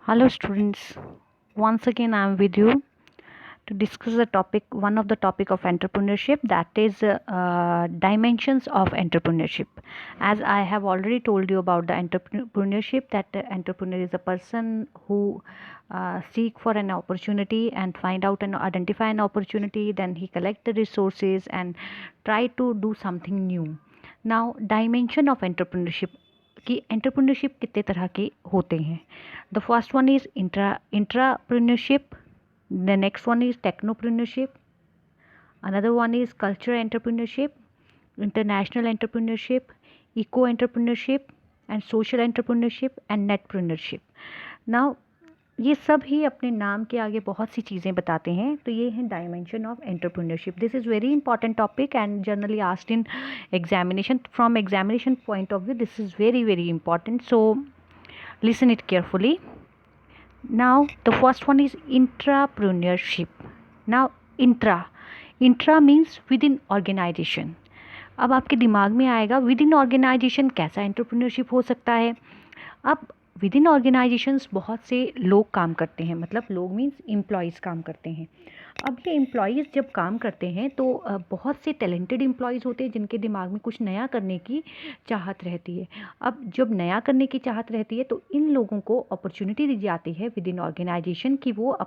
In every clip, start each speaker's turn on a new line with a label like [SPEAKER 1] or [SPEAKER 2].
[SPEAKER 1] Hello students, once again I am with you to discuss the topic, one of the topic of entrepreneurship, that is dimensions of entrepreneurship. As I have already told you about the entrepreneurship, that the entrepreneur is a person who seek for an opportunity and find out and identify an opportunity, then he collect the resources and try to do something new. Now dimension of entrepreneurship कि entrepreneurship कितने तरह के होते हैं. The first one is intrapreneurship, the next one is technopreneurship, another one is cultural entrepreneurship, international entrepreneurship, eco entrepreneurship and social entrepreneurship and netpreneurship. Now ये सब ही अपने नाम के आगे बहुत सी चीज़ें बताते हैं. तो ये है dimension of entrepreneurship. This is very important topic and generally asked in examination. From examination point of view this is very very important, so listen it carefully. Now the first one is intrapreneurship. Now intra means within organization. अब आपके दिमाग में आएगा with in organisation कैसा entrepreneurship हो सकता है. अब विद इन ऑर्गेनाइजेशंस बहुत से लोग काम करते हैं, मतलब लोग मीन्स एम्प्लॉयज़ काम करते हैं. अब ये एम्प्लॉयज़ जब काम करते हैं तो बहुत से टैलेंटेड एम्प्लॉयज़ होते हैं जिनके दिमाग में कुछ नया करने की चाहत रहती है. अब जब नया करने की चाहत रहती है तो इन लोगों को अपॉर्चुनिटी दी जाती है विद इन ऑर्गेनाइजेशन कि वो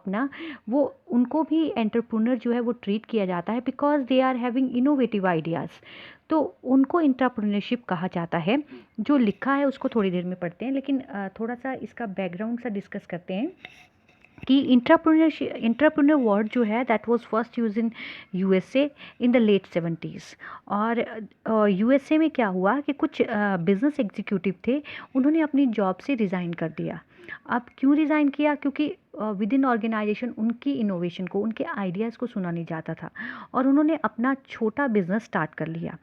[SPEAKER 1] उनको भी एंटरप्रेन्योर जो है वो ट्रीट किया जाता है because they are having innovative ideas. तो उनको इंट्राप्रेन्योरशिप कहा जाता है. जो लिखा है उसको थोड़ी देर में पढ़ते हैं, लेकिन थोड़ा सा इसका बैकग्राउंड सा डिस्कस करते हैं कि इंट्राप्रेन्योर वर्ड जो है that was first use in USA in the late 70s. और यूएसए में क्या हुआ कि कुछ बिजनेस एग्जीक्यूटिव थे, उन्होंने अपनी जॉब से रिज़ाइन कर दिया. अब क्यों रिज़ाइन किया? क्योंकि विद इन ऑर्गेनाइजेशन उनकी इनोवेशन को, उनके आइडियाज़ को सुना नहीं जाता था और उन्होंने अपना छोटा बिजनेस स्टार्ट कर लिया.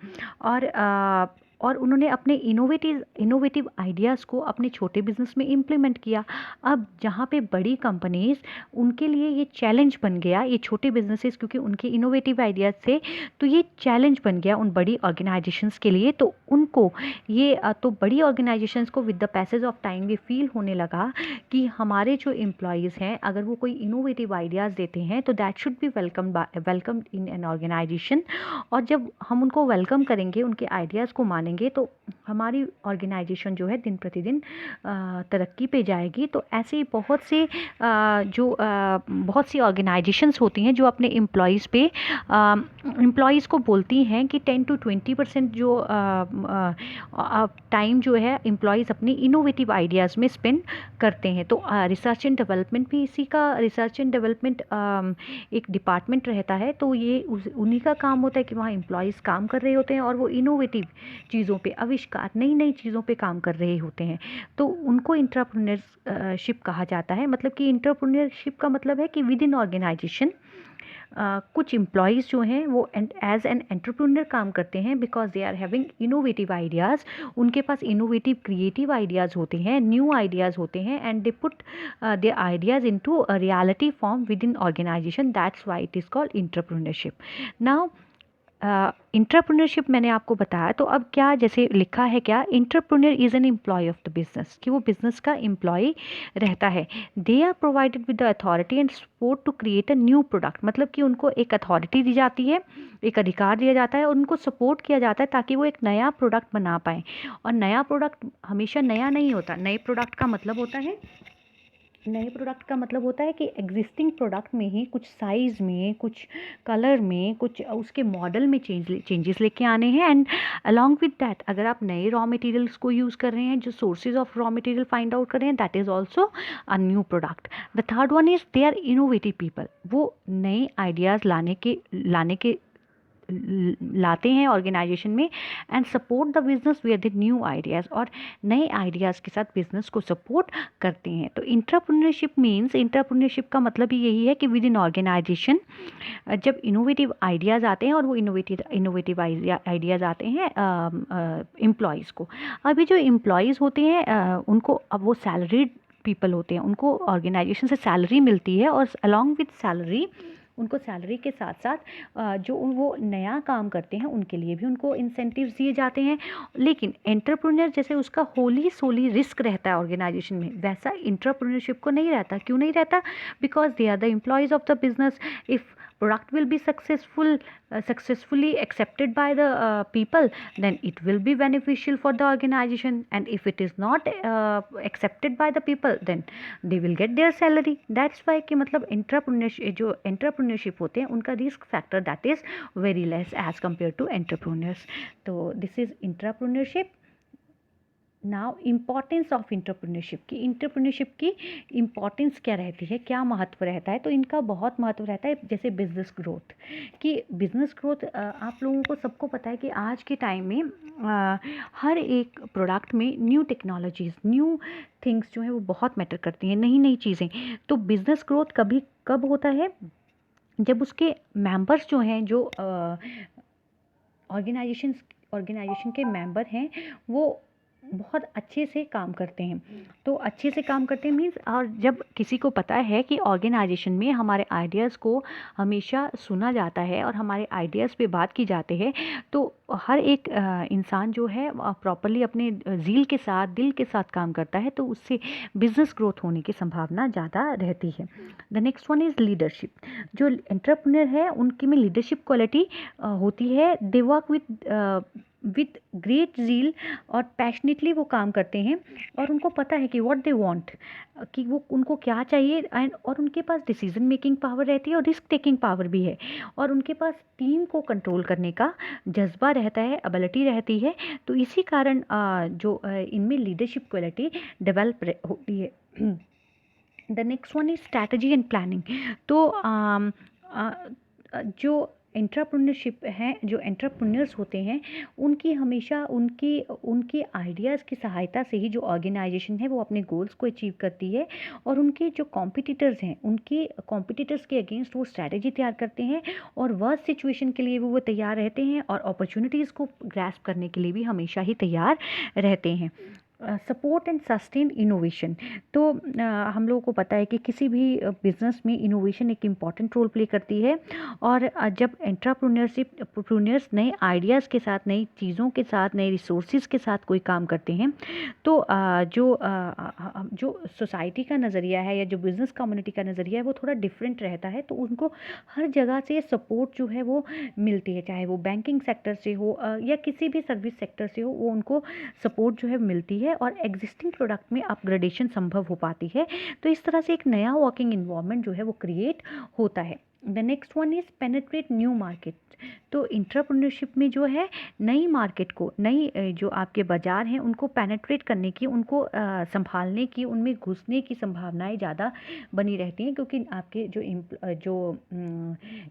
[SPEAKER 1] और उन्होंने अपने इनोवेटिव आइडियाज़ को अपने छोटे बिज़नेस में इम्प्लीमेंट किया. अब जहाँ पे बड़ी कंपनीज़, उनके लिए ये चैलेंज बन गया, ये छोटे बिजनेसेस क्योंकि उनके इनोवेटिव आइडियाज़ थे तो ये चैलेंज बन गया उन बड़ी ऑर्गेनाइजेशंस के लिए. तो उनको ये तो बड़ी ऑर्गेनाइजेशंस को with the passage of time ये फील होने लगा कि हमारे जो एम्प्लॉयज़ हैं अगर वो कोई इनोवेटिव आइडियाज़ देते हैं तो that should be welcome in an organization. और जब हम उनको वेलकम करेंगे, उनके आइडियाज़ को मानेंगे, तो हमारी ऑर्गेनाइजेशन जो है दिन प्रतिदिन तरक्की पे जाएगी. तो ऐसे ही बहुत सी ऑर्गेनाइजेशंस होती हैं जो अपने एम्प्लॉयज़ को बोलती हैं कि 10-20% जो टाइम जो है एम्प्लॉयज़ अपनी इनोवेटिव आइडियाज़ में स्पेंड करते हैं. तो रिसर्च एंड डेवलपमेंट भी इसी का, रिसर्च एंड डेवलपमेंट एक डिपार्टमेंट रहता है. तो ये उन्हीं का काम होता है कि वहाँ एम्प्लॉयज़ काम कर रहे होते हैं और वो इनोवेटिव चीज़ों पे, आविष्कार, नई नई चीज़ों पे काम कर रहे होते हैं. तो उनको इंट्राप्रेन्योरशिप कहा जाता है. मतलब कि इंट्राप्रेन्योरशिप का मतलब है कि विद इन ऑर्गेनाइजेशन कुछ एम्प्लॉयज़ जो हैं वो एज एन एंटरप्रेन्योर काम करते हैं because they are having innovative ideas. उनके पास इनोवेटिव क्रिएटिव आइडियाज़ होते हैं, न्यू आइडियाज़ होते हैं and they put their ideas into a reality form within organisation. That's why it is called intrapreneurship. Now intrapreneurship मैंने आपको बताया. तो अब क्या, जैसे लिखा है क्या, intrapreneur is an employ of the business, कि वो बिजनेस का एम्प्लॉय रहता है. They are provided with the authority and support to create a new product. मतलब कि उनको एक अथॉरिटी दी जाती है, एक अधिकार दिया जाता है और उनको सपोर्ट किया जाता है ताकि वो एक नया प्रोडक्ट बना पाएँ. और नया प्रोडक्ट हमेशा नया नहीं होता. नए प्रोडक्ट का मतलब होता है कि एग्जिस्टिंग प्रोडक्ट में ही कुछ साइज़ में, कुछ कलर में, कुछ उसके मॉडल में चेंजेस लेके आने हैं. एंड अलॉन्ग विद दैट अगर आप नए रॉ मटेरियल्स को यूज़ कर रहे हैं, जो sources of raw material find out कर रहे हैं, that is also a new product. The third one is they are innovative people. वो नए आइडियाज़ लाते हैं ऑर्गेनाइजेशन में and support the business with the new ideas. और नए आइडियाज़ के साथ बिजनेस को सपोर्ट करते हैं. तो इंट्राप्रेन्योरशिप का मतलब ही यही है कि विद इन ऑर्गेनाइजेशन जब इनोवेटिव आइडियाज़ आते हैं और वो इनोवेटिव आइडियाज़ आते हैं एम्प्लॉयज़ को. अभी जो एम्प्लॉयज़ होते हैं उनको, अब वो सैलरीड पीपल होते हैं, उनको ऑर्गेनाइजेशन से सैलरी मिलती है और अलॉन्ग विद सैलरी उनको सैलरी के साथ साथ जो वो नया काम करते हैं उनके लिए भी उनको इंसेंटिव्स दिए जाते हैं। लेकिन एंटरप्रेन्योर जैसे उसका होली सोली रिस्क रहता है ऑर्गेनाइजेशन में, वैसा इंटरप्रेन्योरशिप को नहीं रहता। क्यों नहीं रहता? Because they are the employees of the business. If product will be successfully accepted by the people, then it will be beneficial for the organization, and if it is not accepted by the people, then they will get their salary. that's why कि मतलब entrepreneurship, जो entrepreneurship होते हैं उनका risk factor that is very less as compared to entrepreneurs. तो this is entrepreneurship. Now importance of entrepreneurship की importance क्या रहती है, क्या महत्व रहता है? तो इनका बहुत महत्व रहता है। जैसे बिजनेस ग्रोथ आप लोगों को सबको पता है कि आज के टाइम में हर एक प्रोडक्ट में न्यू टेक्नोलॉजीज़, न्यू थिंग्स जो है वो बहुत मैटर करती हैं, नई नई चीज़ें। तो बिजनेस ग्रोथ कब होता है? जब उसके मेंबर्स जो हैं, जो ऑर्गेनाइजेशन के मेंबर हैं, वो बहुत अच्छे से काम करते हैं। तो अच्छे से काम करते हैं मीन्स, और जब किसी को पता है कि ऑर्गेनाइजेशन में हमारे आइडियाज़ को हमेशा सुना जाता है और हमारे आइडियाज़ पे बात की जाती है, तो हर एक इंसान जो है प्रॉपरली अपने ज़ील के साथ, दिल के साथ काम करता है, तो उससे बिजनेस ग्रोथ होने की संभावना ज़्यादा रहती है। The next one is leadership. जो एंटरप्रेन्योर है उनकी में लीडरशिप क्वालिटी होती है। They work with great zeal और पैशनेटली वो काम करते हैं, और उनको पता है कि व्हाट दे वांट, कि वो उनको क्या चाहिए, और उनके पास डिसीजन मेकिंग पावर रहती है और रिस्क टेकिंग पावर भी है, और उनके पास टीम को कंट्रोल करने का जज्बा रहता है, एबिलिटी रहती है। तो इसी कारण इनमें लीडरशिप क्वालिटी डेवलप होती है। The next one is strategy and planning. तो जो जो एंटरप्रेन्योर्स होते हैं, उनकी हमेशा उनकी आइडियाज़ की सहायता से ही जो ऑर्गेनाइजेशन है वो अपने गोल्स को अचीव करती है, और उनके जो कॉम्पिटिटर्स हैं, उनके कॉम्पिटिटर्स के अगेंस्ट वो स्ट्रैटेजी तैयार करते हैं, और वर्स्ट सिचुएशन के लिए वो तैयार रहते हैं, और अपॉर्चुनिटीज़ को ग्रैस्प करने के लिए भी हमेशा ही तैयार रहते हैं। Support and sustain innovation. तो हम लोगों को पता है कि किसी भी बिजनेस में इनोवेशन एक इम्पॉर्टेंट रोल प्ले करती है, और जब एंटरप्रेन्योर्स नए आइडियाज़ के साथ, नई चीज़ों के साथ, नए रिसोर्सेज के साथ कोई काम करते हैं, तो जो सोसाइटी का नज़रिया है या जो बिज़नेस कम्युनिटी का नज़रिया है वो थोड़ा डिफरेंट रहता है। तो उनको हर जगह से सपोर्ट जो है वो मिलती है, चाहे वो बैंकिंग सेक्टर से हो या किसी भी सर्विस सेक्टर से हो, वो उनको सपोर्ट जो है मिलती है, और एग्जिस्टिंग प्रोडक्ट में अपग्रेडेशन संभव हो पाती है। तो इस तरह से एक नया वर्किंग इन्वायरमेंट जो है वो क्रिएट होता है। The next one is penetrate new market. तो इंटरप्रेन्योरशिप में जो है नई मार्केट को, जो आपके बाज़ार हैं उनको पेनेट्रेट करने की, उनको संभालने की, उनमें घुसने की संभावनाएं ज़्यादा बनी रहती हैं, क्योंकि आपके जो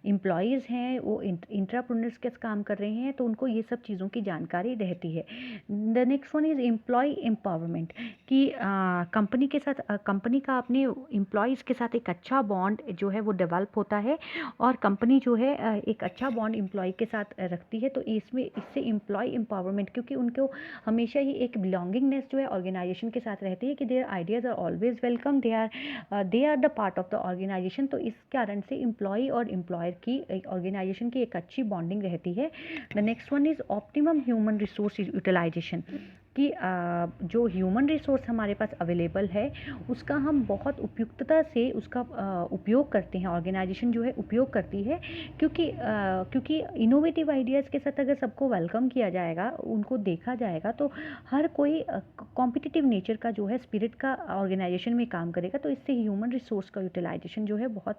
[SPEAKER 1] एम्प्लॉयज़ हैं वो इंटरप्रेन्योर्स के काम कर रहे हैं, तो उनको ये सब चीज़ों की जानकारी रहती है। The next one is employ empowerment. कि कंपनी के साथ, कंपनी का अपने एम्प्लॉयज़ के साथ एक अच्छा बॉन्ड जो है वो डेवलप होता है, और कंपनी जो है एक अच्छा बॉन्ड एम्प्लॉय के साथ रखती है। तो इससे एम्प्लॉय एम्पावरमेंट, क्योंकि उनको हमेशा ही एक बिलोंगिंगनेस जो है ऑर्गेनाइजेशन के साथ रहती है, कि their ideas are always welcome, they are the part of the organization. तो इस कारण से एम्प्लॉय और एम्प्लॉयर की, ऑर्गेनाइजेशन की एक अच्छी बॉन्डिंग रहती है। The next one is optimum human resource utilization. कि जो ह्यूमन रिसोर्स हमारे पास अवेलेबल है उसका हम बहुत उपयुक्तता से उसका उपयोग करते हैं, ऑर्गेनाइजेशन जो है उपयोग करती है, क्योंकि इनोवेटिव आइडियाज़ के साथ अगर सबको वेलकम किया जाएगा, उनको देखा जाएगा, तो हर कोई कॉम्पिटिटिव नेचर का जो है स्पिरिट का ऑर्गेनाइजेशन में काम करेगा। तो इससे ह्यूमन रिसोर्स का यूटिलाइजेशन जो है बहुत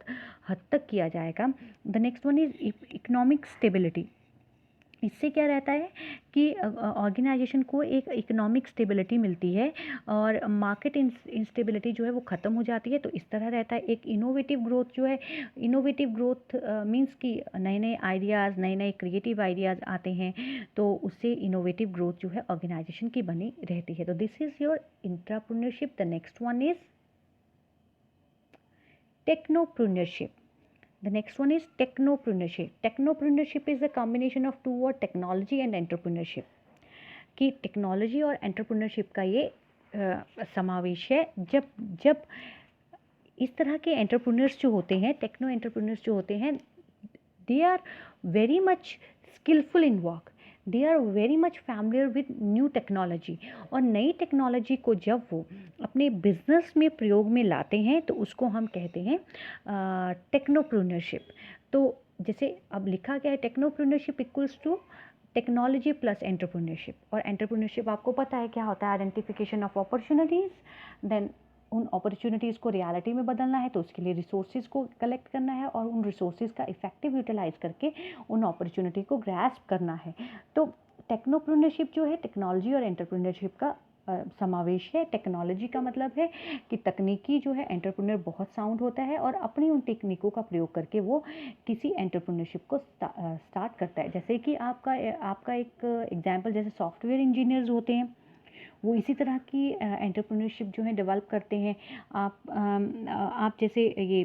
[SPEAKER 1] हद तक किया जाएगा। The next one is economic stability. इससे क्या रहता है कि ऑर्गेनाइजेशन को एक इकोनॉमिक स्टेबिलिटी मिलती है, और मार्केट इंस्टेबिलिटी जो है वो ख़त्म हो जाती है। तो इस तरह रहता है। एक इनोवेटिव ग्रोथ जो है, इनोवेटिव ग्रोथ मींस कि नए नए आइडियाज़, नए नए क्रिएटिव आइडियाज़ आते हैं, तो उससे इनोवेटिव ग्रोथ जो है ऑर्गेनाइजेशन की बनी रहती है। तो this is your intrapreneurship. The next one is technopreneurship. The next one is technopreneurship. Technopreneurship is a combination of two words, technology and entrepreneurship. कि टेक्नोलॉजी और एंटरप्रेन्योरशिप का ये समावेश है। जब इस तरह के एंटरप्रेन्योर्स जो होते हैं, टेक्नो एंटरप्रेन्योर्स जो होते हैं, they are very much skillful in work, they are very much familiar with new technology. और नई टेक्नोलॉजी को जब वो अपने बिजनेस में प्रयोग में लाते हैं तो उसको हम कहते हैं टेक्नोप्रेन्योरशिप। तो जैसे अब लिखा गया है, technopreneurship equals to technology plus entrepreneurship. और एंटरप्रेन्योरशिप आपको पता है क्या होता है, आइडेंटिफिकेशन ऑफ अपॉर्चुनिटीज़, देन उन अपॉर्चुनिटीज़ को रियलिटी में बदलना है तो उसके लिए रिसोर्सेज को कलेक्ट करना है और उन रिसोर्सेज का इफेक्टिव यूटिलाइज करके उन अपॉर्चुनिटी को ग्रैस्प करना है। तो टेक्नोप्रेन्योरशिप जो है टेक्नोलॉजी और एंटरप्रेन्योरशिप का समावेश है। टेक्नोलॉजी का मतलब है कि तकनीकी जो है एंटरप्रेन्योर बहुत साउंड होता है और अपनी उन टेक्निकों का प्रयोग करके वो किसी एंटरप्रेन्योरशिप को स्टार्ट करता है। जैसे कि आपका एक एग्जांपल, जैसे सॉफ्टवेयर इंजीनियर्स होते हैं, वो इसी तरह की एंटरप्रेन्योरशिप जो है डेवलप करते हैं। आप जैसे ये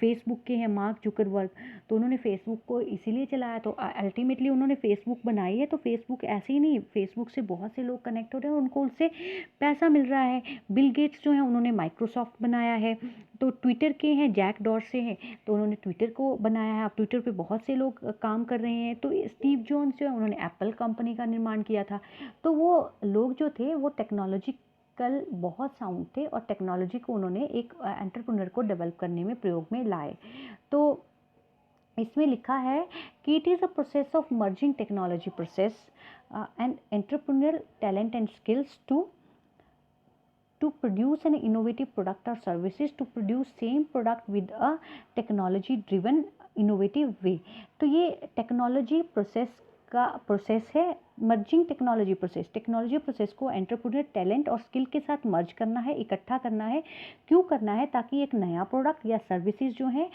[SPEAKER 1] फेसबुक के हैं मार्क जुकरबर्ग, तो उन्होंने फेसबुक को इसीलिए चलाया, तो अल्टीमेटली उन्होंने फेसबुक बनाई है, तो फेसबुक ऐसे ही नहीं, फेसबुक से बहुत से लोग कनेक्ट हो रहे हैं और उनको उससे पैसा मिल रहा है। बिल गेट्स जो है उन्होंने माइक्रोसॉफ्ट बनाया है। तो ट्विटर के हैं जैक डॉर्से हैं, तो उन्होंने ट्विटर को बनाया है। अब ट्विटर पे बहुत से लोग काम कर रहे हैं। तो स्टीव जॉन्स जो है उन्होंने एप्पल कंपनी का निर्माण किया था। तो वो लोग जो थे वो टेक्नोलॉजिकल बहुत साउंड थे और टेक्नोलॉजी को उन्होंने एक एंटरप्रेन्योर को डेवलप करने में प्रयोग में लाए। तो इसमें लिखा है कि it is a process of merging technology process and entrepreneur talent and skills to produce an innovative product or services, to produce same product with a technology driven innovative way। तो ये टेक्नोलॉजी प्रोसेस है, merging technology process को entrepreneur talent और skill के साथ मर्ज करना है, इकट्ठा करना है। क्यों करना है? ताकि एक नया प्रोडक्ट या सर्विसेज जो है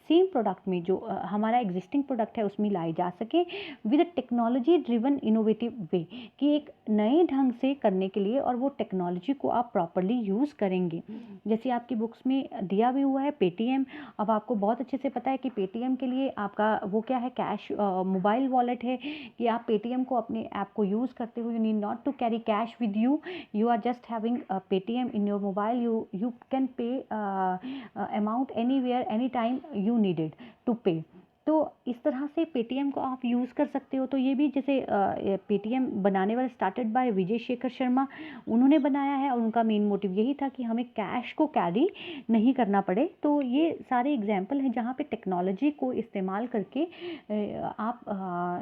[SPEAKER 1] सेम प्रोडक्ट में जो हमारा एग्जिस्टिंग प्रोडक्ट है उसमें लाई जा सके विद टेक्नोलॉजी ड्रिवन इनोवेटिव वे, कि एक नए ढंग से करने के लिए, और वो टेक्नोलॉजी को आप प्रॉपरली यूज़ करेंगे। जैसे आपकी बुक्स में दिया भी हुआ है पेटीएम। अब आपको बहुत अच्छे से पता है कि पेटीएम के लिए आपका वो क्या है, कैश मोबाइल वॉलेट है, कि आप पेटीएम को अपने ऐप को यूज़ करते हुए you need not to carry cash with you, you are just having Paytm in your mobile, you can pay amount anywhere any time you needed to pay. तो इस तरह से Paytm को आप use कर सकते हो। तो ये भी जैसे पेटीएम बनाने वाले स्टार्टेड बाय विजय शेखर शर्मा, उन्होंने बनाया है और उनका मेन मोटिव यही था कि हमें कैश को कैरी नहीं करना पड़े। तो ये सारे एग्जांपल हैं जहाँ पे टेक्नोलॉजी को इस्तेमाल करके आप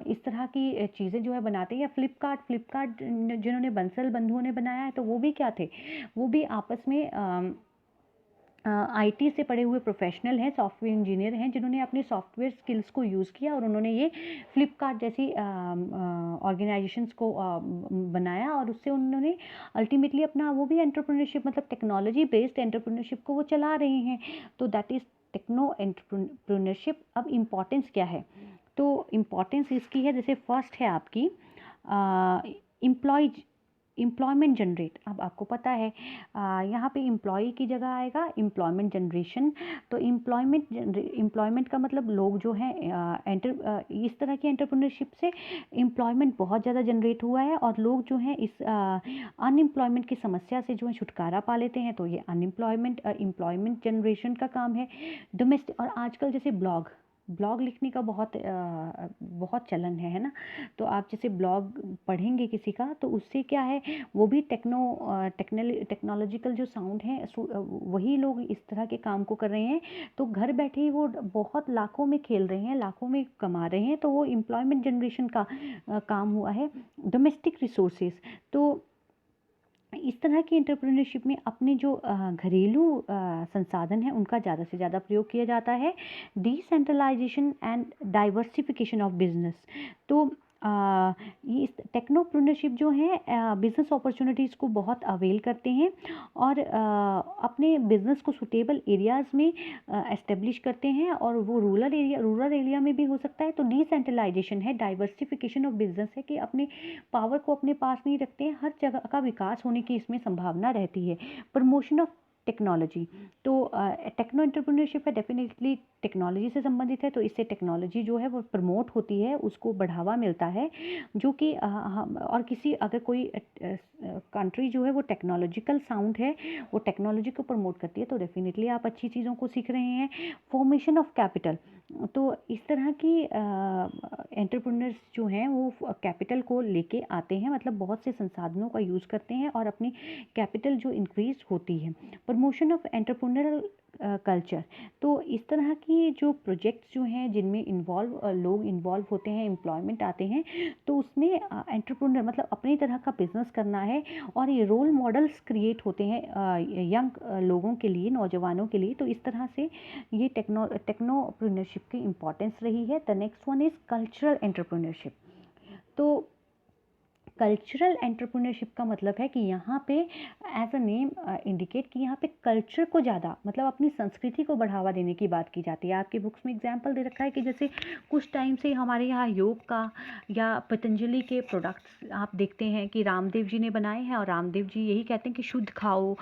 [SPEAKER 1] इस तरह की चीज़ें जो है बनाते हैं। या फ्लिपकार्ट जिन्होंने बंसल बंधुओं ने बनाया है, तो वो भी क्या थे, वो भी आपस में आईटी से पढ़े हुए प्रोफेशनल हैं, सॉफ्टवेयर इंजीनियर हैं, जिन्होंने अपनी सॉफ्टवेयर स्किल्स को यूज़ किया और उन्होंने ये फ्लिपकार्ट जैसी ऑर्गेनाइजेशंस को बनाया और उससे उन्होंने अल्टीमेटली अपना वो भी एंटरप्रेन्योरशिप, मतलब टेक्नोलॉजी बेस्ड एंटरप्रेन्योरशिप को वो चला रहे हैं। तो दैट इज़ टेक्नो एंटरप्रेन्योरशिप। अब इम्पॉर्टेंस क्या है? तो इम्पॉर्टेंस इसकी है, जैसे फर्स्ट है आपकी एम्प्लॉयमेंट जनरेट। अब आपको पता है यहाँ पे एम्प्लॉय की जगह आएगा एम्प्लॉयमेंट जनरेशन। तो एम्प्लॉयमेंट का मतलब लोग जो हैं इस तरह की एंटरप्रेन्योरशिप से एम्प्लॉयमेंट बहुत ज़्यादा जनरेट हुआ है और लोग जो हैं इस अनएम्प्लॉयमेंट की समस्या से जो है छुटकारा पा लेते हैं। तो ये एम्प्लॉयमेंट जनरेशन का काम है। डोमेस्टिक, और आजकल जैसे ब्लॉग लिखने का बहुत चलन है ना। तो आप जैसे ब्लॉग पढ़ेंगे किसी का, तो उससे क्या है, वो भी टेक्नोलॉजिकल जो साउंड है वही लोग इस तरह के काम को कर रहे हैं। तो घर बैठे ही वो बहुत लाखों में खेल रहे हैं, लाखों में कमा रहे हैं। तो वो एम्प्लॉयमेंट जनरेशन का काम हुआ है। डोमेस्टिक रिसोर्सेज, तो इस तरह की एंटरप्रेन्योरशिप में अपने जो घरेलू संसाधन हैं उनका ज़्यादा से ज़्यादा प्रयोग किया जाता है। Decentralization and diversification of business. तो ये टेक्नोप्रेन्योरशिप जो है बिज़नेस अपॉर्चुनिटीज़ को बहुत अवेल करते हैं और अपने बिज़नेस को सुटेबल एरियाज़ में एस्टेब्लिश करते हैं, और वो रूरल एरिया में भी हो सकता है। तो डिसेंट्रलाइजेशन है, डाइवर्सिफिकेशन ऑफ बिजनेस है, कि अपने पावर को अपने पास नहीं रखते हैं, हर जगह का विकास होने की इसमें संभावना रहती है। Promotion of technology. तो टेक्नो एंटरप्रेन्योरशिप है डेफिनेटली टेक्नोलॉजी से संबंधित है, तो इससे टेक्नोलॉजी जो है वो प्रमोट होती है, उसको बढ़ावा मिलता है, जो कि और किसी अगर कोई कंट्री जो है वो टेक्नोलॉजिकल साउंड है, वो टेक्नोलॉजी को प्रमोट करती है, तो डेफिनेटली आप अच्छी चीज़ों को सीख रहे हैं। फॉर्मेशन ऑफ कैपिटल, तो इस तरह की एंटरप्रेन्योर्स जो हैं वो कैपिटल को लेके आते हैं, मतलब बहुत से संसाधनों का यूज़ करते हैं और अपनी कैपिटल जो इंक्रीज होती है। प्रमोशन ऑफ एंटरप्रेन्योरल कल्चर, तो इस तरह की जो प्रोजेक्ट्स जो हैं जिनमें लोग इन्वॉल्व होते हैं, एम्प्लॉयमेंट आते हैं, तो उसमें एंटरप्रेन्योर मतलब अपनी तरह का बिजनेस करना है, और ये रोल मॉडल्स क्रिएट होते हैं यंग लोगों के लिए, नौजवानों के लिए। तो इस तरह से ये टेक्नोप्रेन्योरशिप की इम्पोर्टेंस रही है। The next one is cultural entrepreneurship. तो कल्चरल एंटरप्रेन्योरशिप का मतलब है कि यहाँ पे एज अ नेम इंडिकेट कि यहाँ पे कल्चर को ज़्यादा मतलब अपनी संस्कृति को बढ़ावा देने की बात की जाती है। आपकी बुक्स में एग्जांपल दे रखा है कि जैसे कुछ टाइम से हमारे यहाँ योग का या पतंजलि के प्रोडक्ट्स आप देखते हैं कि रामदेव जी ने बनाए हैं, और रामदेव जी यही कहते हैं कि शुद्ध खाओ,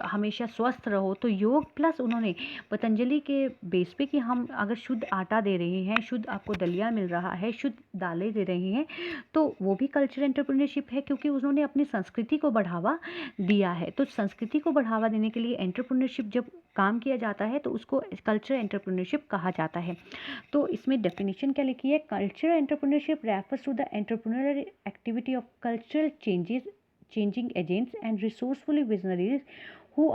[SPEAKER 1] हमेशा स्वस्थ रहो। तो योग प्लस उन्होंने पतंजलि के बेस पे कि हम अगर शुद्ध आटा दे रहे हैं, शुद्ध आपको दलिया मिल रहा है, शुद्ध दालें दे रहे हैं, तो वो भी कल्चर एंटरप्रेन्योरशिप है, क्योंकि उन्होंने अपनी संस्कृति को बढ़ावा दिया है। तो संस्कृति को बढ़ावा देने के लिए एंटरप्रेन्योरशिप जब काम किया जाता है तो उसको कल्चर एंटरप्रेन्योरशिप कहा जाता है। तो इसमें डेफिनेशन क्या लिखी है? Culture entrepreneurship refers to the entrepreneurial activity of cultural changing agents and resourcefully visionaries who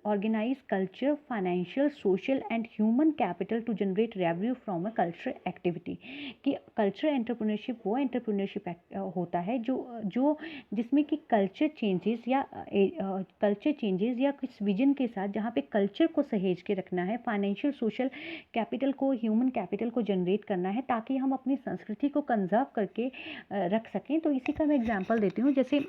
[SPEAKER 1] organize culture, financial, social and human capital to generate revenue from a cultural activity। कि culture entrepreneurship वो entrepreneurship होता है जो जिसमें कि culture changes या कुछ vision के साथ, जहाँ पे कल्चर को सहेज के रखना है, फाइनेंशियल सोशल कैपिटल को, ह्यूमन कैपिटल को जनरेट करना है, ताकि हम अपनी संस्कृति को कंजर्व करके रख सकें। तो इसी का मैं एग्जांपल देती हूँ। जैसे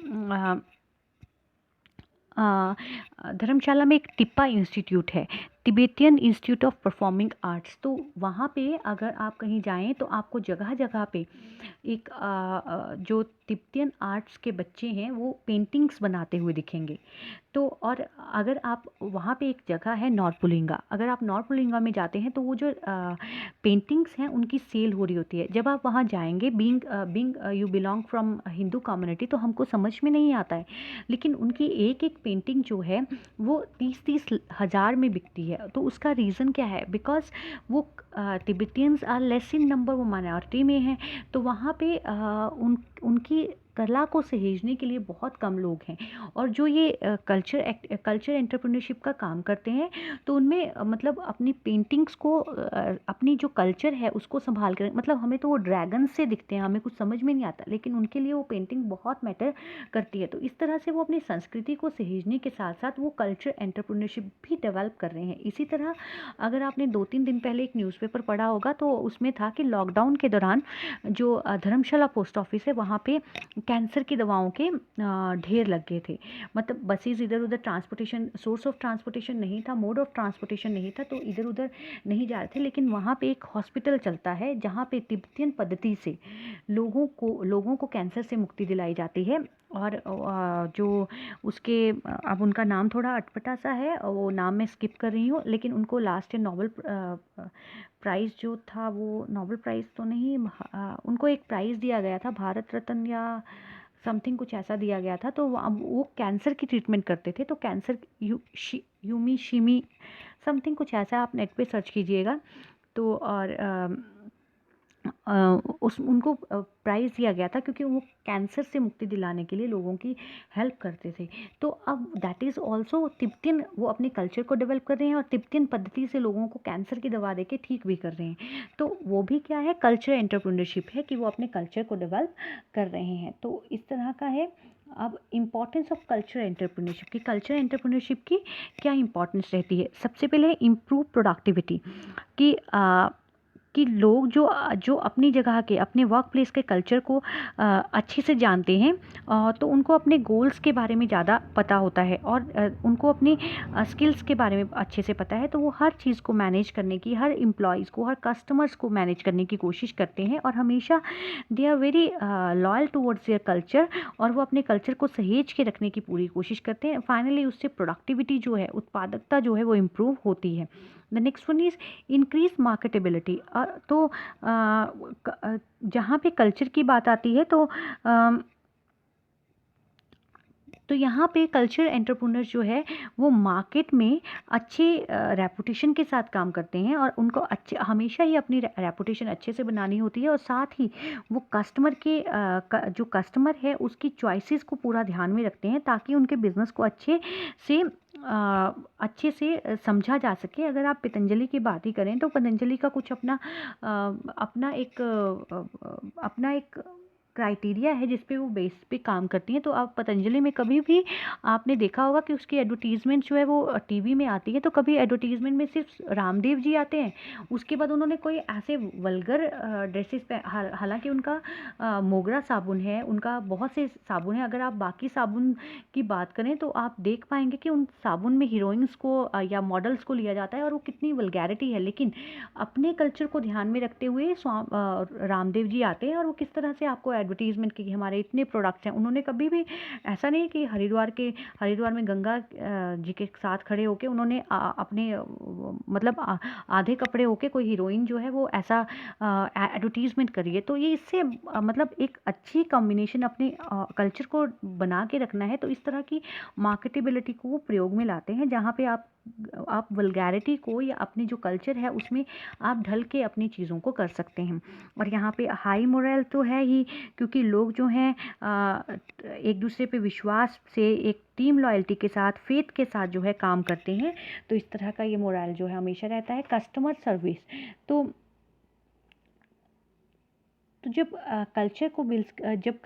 [SPEAKER 1] धर्मशाला में एक टिप्पा इंस्टीट्यूट है, Tibetan institute of performing arts. तो वहाँ पे अगर आप कहीं जाएं तो आपको जगह जगह पे एक जो तिब्बतियन आर्ट्स के बच्चे हैं वो पेंटिंग्स बनाते हुए दिखेंगे। तो और अगर आप वहाँ पे एक जगह है नॉर्थ, अगर आप नॉर्थ में जाते हैं तो वो जो पेंटिंग्स हैं उनकी सेल हो रही होती है। जब आप वहाँ जाएंगे, being you belong from Hindu community, तो हमको समझ में नहीं आता है, लेकिन उनकी एक एक पेंटिंग जो है वो 30-30 हज़ार में बिकती है। तो उसका रीज़न क्या है? बिकॉज वो Tibetans are less in number, वो माइनॉरिटी में हैं, तो वहाँ पे उनकी कला को सहेजने के लिए बहुत कम लोग हैं। और जो ये कल्चर एंटरप्रेन्योरशिप का काम करते हैं, तो उनमें मतलब अपनी पेंटिंग्स को अपनी जो कल्चर है उसको संभाल कर, मतलब हमें तो वो ड्रैगन से दिखते हैं, हमें कुछ समझ में नहीं आता, लेकिन उनके लिए वो पेंटिंग बहुत मैटर करती है। तो इस तरह से वो अपनी संस्कृति को सहेजने के साथ साथ वो कल्चर एंटरप्रेन्योरशिप भी डेवलप कर रहे हैं। इसी तरह अगर आपने 2-3 दिन पहले एक न्यूज़पेपर पढ़ा होगा, तो उसमें था कि लॉकडाउन के दौरान जो धर्मशाला पोस्ट ऑफिस है वहाँ पे कैंसर की दवाओं के ढेर लग गए थे। मतलब बसेस इधर उधर, ट्रांसपोर्टेशन, सोर्स ऑफ ट्रांसपोर्टेशन नहीं था, मोड ऑफ ट्रांसपोर्टेशन नहीं था, तो इधर उधर नहीं जा रहे थे। लेकिन वहाँ पे एक हॉस्पिटल चलता है जहाँ पे तिब्बतियन पद्धति से लोगों को कैंसर से मुक्ति दिलाई जाती है। और जो उसके अब उनका नाम थोड़ा अटपटा सा है, वो नाम मैं स्किप कर रही हूँ, लेकिन उनको लास्ट ईयर नोबेल प्राइज़ जो था, वो नोबेल प्राइज़ तो नहीं, उनको एक प्राइज़ दिया गया था, भारत रत्न या समथिंग कुछ ऐसा दिया गया था। तो अब वो कैंसर की ट्रीटमेंट करते थे। तो कैंसर यूमी शिमी समथिंग कुछ ऐसा, आप नेट पे सर्च कीजिएगा। तो और उनको प्राइज़ दिया गया था क्योंकि वो कैंसर से मुक्ति दिलाने के लिए लोगों की हेल्प करते थे। तो अब दैट इज़ ऑल्सो तिब्बतियन, वो अपने कल्चर को डेवलप कर रहे हैं और तिब्बतियन पद्धति से लोगों को कैंसर की दवा देके ठीक भी कर रहे हैं। तो वो भी क्या है? कल्चर एंटरप्रेन्योरशिप है कि वो अपने कल्चर को डेवलप कर रहे हैं। तो इस तरह का है। अब इम्पॉर्टेंस ऑफ कल्चर एंटरप्रेन्योरशिप की, कल्चर एंटरप्रेन्योरशिप की क्या इंपॉर्टेंस रहती है? सबसे पहले इम्प्रूव प्रोडक्टिविटी, कि कि लोग जो जो अपनी जगह के अपने वर्क प्लेस के कल्चर को अच्छे से जानते हैं, तो उनको अपने गोल्स के बारे में ज़्यादा पता होता है और उनको अपनी स्किल्स के बारे में अच्छे से पता है, तो वो हर चीज़ को मैनेज करने की, हर एम्प्लॉयज़ को, हर कस्टमर्स को मैनेज करने की कोशिश करते हैं और हमेशा they are very loyal towards their culture, और वो अपने कल्चर को सहेज के रखने की पूरी कोशिश करते हैं। फाइनली उससे प्रोडक्टिविटी जो है, उत्पादकता जो है वो इम्प्रूव होती है। The next one is increase marketability. तो जहाँ पे कल्चर की बात आती है तो यहाँ पे कल्चर एंटरप्रेन्योर जो है वो मार्केट में अच्छे रेपुटेशन के साथ काम करते हैं, और उनको अच्छे हमेशा ही अपनी रेपुटेशन अच्छे से बनानी होती है, और साथ ही वो कस्टमर के जो कस्टमर है उसकी चॉइसेस को पूरा ध्यान में रखते हैं, ताकि उनके बिजनेस को अच्छे से समझा जा सके। अगर आप पतंजलि की बात ही करें तो पतंजलि का कुछ अपना एक क्राइटेरिया है जिस पे वो बेस पे काम करती हैं। तो आप पतंजलि में कभी भी आपने देखा होगा कि उसकी एडवर्टीज़मेंट जो है वो टीवी में आती है, तो कभी एडवर्टीज़मेंट में सिर्फ रामदेव जी आते हैं, उसके बाद उन्होंने कोई ऐसे वल्गर ड्रेसेस पे, हालांकि उनका मोगरा साबुन है, उनका बहुत से साबुन है। अगर आप बाकी साबुन की बात करें तो आप देख पाएंगे कि उन साबुन में हीरोइंस को या मॉडल्स को लिया जाता है, और वो कितनी वल्गैरिटी है। लेकिन अपने कल्चर को ध्यान में रखते हुए रामदेव जी आते हैं, और वो किस तरह से आपको एडवर्टीजमेंट की, हमारे इतने प्रोडक्ट्स हैं। उन्होंने कभी भी ऐसा नहीं कि हरिद्वार में गंगा जी के साथ खड़े होके उन्होंने अपने मतलब आधे कपड़े होके कोई हीरोइन जो है वो ऐसा एडवर्टीजमेंट करी है। तो ये इससे मतलब एक अच्छी कॉम्बिनेशन अपने कल्चर को बना के रखना है, तो इस तरह की मार्केटेबिलिटी को वो प्रयोग में लाते हैं, जहाँ पे आप वल्गैरिटी को या अपने जो कल्चर है उसमें आप ढल के अपनी चीज़ों को कर सकते हैं। और यहाँ पे हाई मोरल तो है ही, क्योंकि लोग जो हैं एक दूसरे पे विश्वास से, एक टीम लॉयल्टी के साथ, फेथ के साथ जो है काम करते हैं। तो इस तरह का ये मोरल जो है हमेशा रहता है। कस्टमर सर्विस, तो जब कल्चर को जब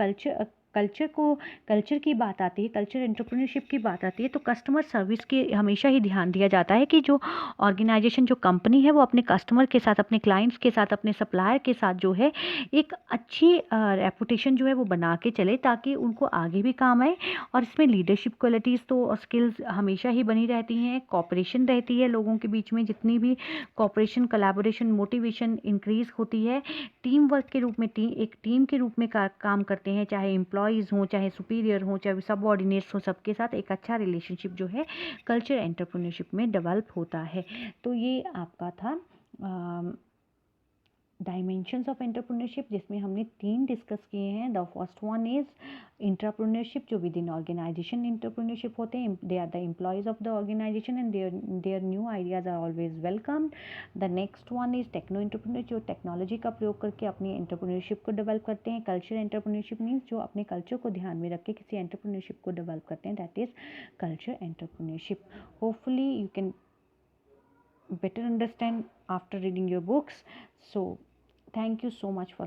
[SPEAKER 1] कल्चर की बात आती है, कल्चर एंटरप्रेन्योरशिप की बात आती है, तो कस्टमर सर्विस के हमेशा ही ध्यान दिया जाता है कि जो ऑर्गेनाइजेशन, जो कंपनी है, वो अपने कस्टमर के साथ, अपने क्लाइंट्स के साथ, अपने सप्लायर के साथ जो है एक अच्छी रेपुटेशन जो है वो बना के चले, ताकि उनको आगे भी काम आए। और इसमें लीडरशिप क्वालिटीज़ तो स्किल्स हमेशा ही बनी रहती हैं, कॉपरेशन रहती है लोगों के बीच में, जितनी भी कॉपरेशन, कोलैबोरेशन, मोटिवेशन इंक्रीज होती है। टीम वर्क के रूप में एक टीम के रूप में काम करते हैं, चाहे एम्प्लॉयज़ हों, चाहे सुपीरियर हों, चाहे सबऑर्डिनेट्स हों, सबके साथ एक अच्छा रिलेशनशिप जो है कल्चर एंटरप्रेन्योरशिप में डेवलप होता है। तो ये आपका था डायमेंशंस ऑफ एंटरप्रेन्योरशिप, जिसमें हमने 3 डिस्कस किए हैं। The first one is intrapreneurship, जो विद इन ऑर्गेनाइजेशन इंटरप्रेन्योरशिप होते हैं। They are the employees of the organization and their new ideas are always welcome. The next one is techno entrepreneur, जो technology का प्रयोग करके अपनी एंटरप्रेन्योरशिप को develop करते हैं। कल्चर एंटरप्रेन्योरशिप मीन्स जो अपने कल्चर को ध्यान में रख के किसी एंटरप्रेन्योरशिप को डेवलप करते हैं, that is culture entrepreneurship. Hopefully you can better understand after reading your books. So thank you so much for